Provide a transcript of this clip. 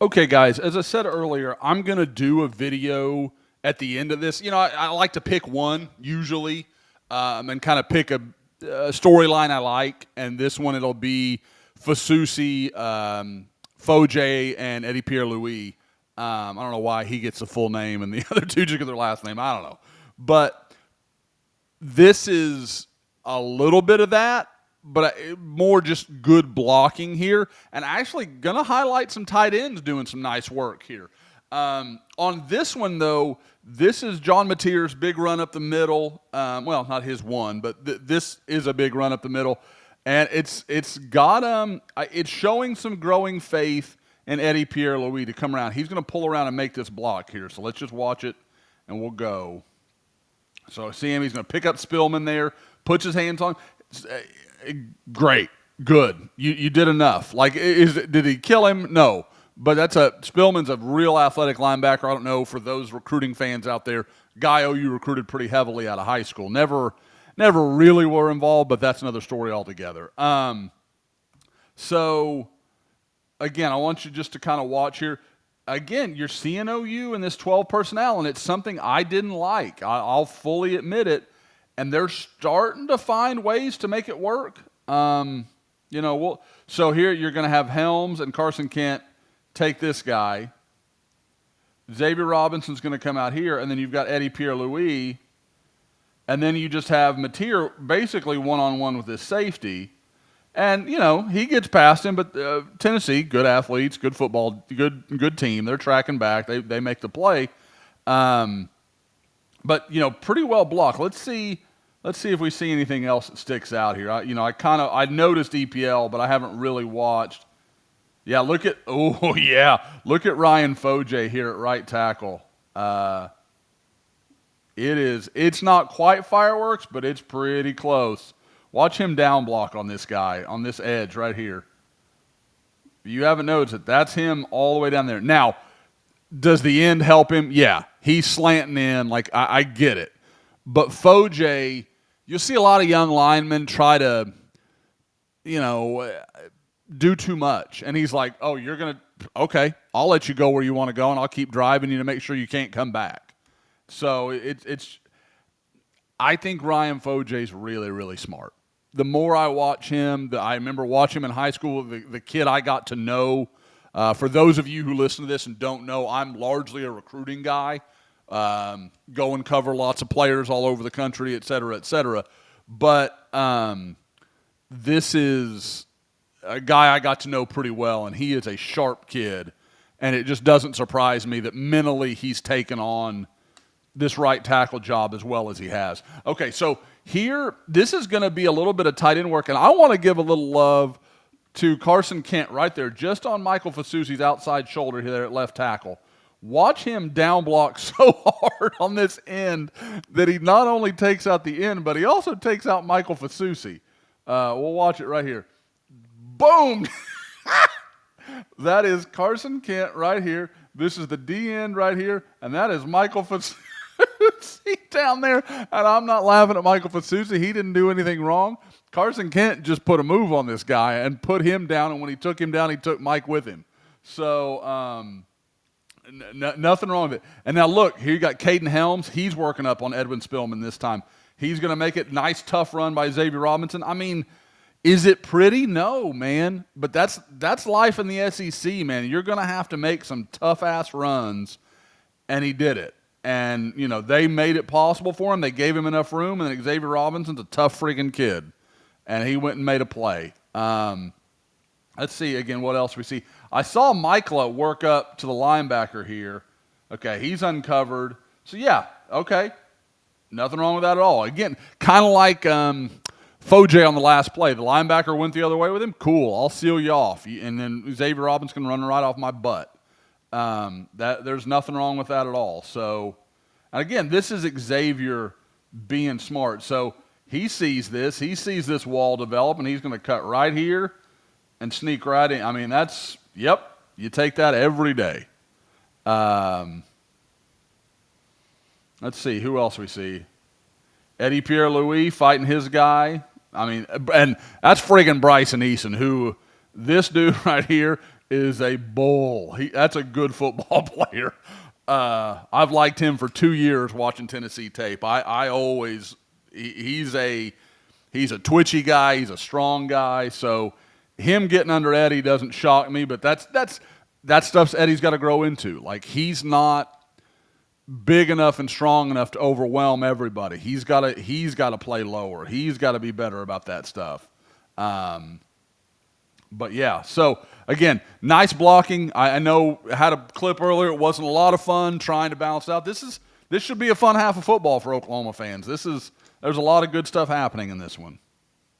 Okay, guys, as I said earlier, I'm going to do a video at the end of this. I like to pick one usually and kind of pick a storyline I like. And this one, it'll be Fasusi, Foje, and Eddie Pierre Louis. I don't know why he gets the full name and the other two just get their last name. I don't know. But this is a little bit of that, but more just good blocking here. And actually going to highlight some tight ends doing some nice work here. On this one, though, this is John Mateer's big run up the middle. Well, not his one, but this is a big run up the middle. And it's showing some growing faith in Eddie Pierre Louis to come around. He's going to pull around and make this block here. So let's just watch it, and we'll go. So see him, he's going to pick up Spillman there, puts his hands on. Great, good. You did enough. Did he kill him? No. But Spillman's a real athletic linebacker. I don't know, for those recruiting fans out there, guy OU recruited pretty heavily out of high school. Never really were involved, but that's another story altogether. So, again, I want you just to kind of watch here. Again, you're seeing OU in this 12 personnel, and it's something I didn't like. I'll fully admit it. And they're starting to find ways to make it work. So here you're going to have Helms and Carson Kent take this guy. Xavier Robinson's going to come out here, and then you've got Eddie Pierre Louis. And then you just have Mateer basically one-on-one with this safety. And, he gets past him, but Tennessee, good athletes, good football, good team. They're tracking back. They make the play. But, pretty well blocked. Let's see if we see anything else that sticks out here. I noticed EPL, but I haven't really watched. Yeah, look at Ryan Foje here at right tackle. It's not quite fireworks, but it's pretty close. Watch him down block on this guy, on this edge right here. You haven't noticed it. That's him all the way down there. Now, does the end help him? Yeah, he's slanting in. I get it. But Foje, you'll see a lot of young linemen try to, do too much. And he's like, oh, okay, I'll let you go where you want to go, and I'll keep driving you to make sure you can't come back. So I think Ryan Foje's really, really smart. The more I watch him, I remember watching him in high school, the kid I got to know. For those of you who listen to this and don't know, I'm largely a recruiting guy. Go and cover lots of players all over the country, et cetera, et cetera. But this is a guy I got to know pretty well, and he is a sharp kid. And it just doesn't surprise me that mentally he's taken on this right tackle job as well as he has. Okay, so here, this is going to be a little bit of tight end work, and I want to give a little love to Carson Kent right there, just on Michael Fasusi's outside shoulder here at left tackle. Watch him down block so hard on this end that he not only takes out the end, but he also takes out Michael Fasusi. We'll watch it right here. Boom! That is Carson Kent right here. This is the D end right here, and that is Michael Fasusi down there. And I'm not laughing at Michael Fasusi. He didn't do anything wrong. Carson Kent just put a move on this guy and put him down, and when he took him down, he took Mike with him. So nothing wrong with it. And now look, here you got Caden Helms. He's working up on Edwin Spillman this time. He's going to make it nice, tough run by Xavier Robinson. I mean, is it pretty? No, man. But that's life in the SEC, man. You're going to have to make some tough-ass runs, and he did it. And, they made it possible for him. They gave him enough room, and then Xavier Robinson's a tough freaking kid. And he went and made a play. Let's see, again, what else we see. I saw Michaela work up to the linebacker here. Okay, he's uncovered. So, yeah, okay. Nothing wrong with that at all. Again, kind of like Foje on the last play. The linebacker went the other way with him. Cool, I'll seal you off. And then Xavier Robbins can run right off my butt. There's nothing wrong with that at all. So, again, this is Xavier being smart. So he sees this. He sees this wall develop, and he's going to cut right here and sneak right in. I mean, you take that every day. Let's see, who else we see? Eddie Pierre Louis fighting his guy. I mean, and that's friggin' Bryson Eason, who this dude right here is a bull. That's a good football player. I've liked him for 2 years watching Tennessee tape. I always he's a twitchy guy. He's a strong guy. So him getting under Eddie doesn't shock me. But that stuff's Eddie's got to grow into. Like, he's not big enough and strong enough to overwhelm everybody. He's got to play lower. He's got to be better about that stuff. But yeah, so again, nice blocking. I know I had a clip earlier. It wasn't a lot of fun trying to balance out. This should be a fun half of football for Oklahoma fans. There's a lot of good stuff happening in this one.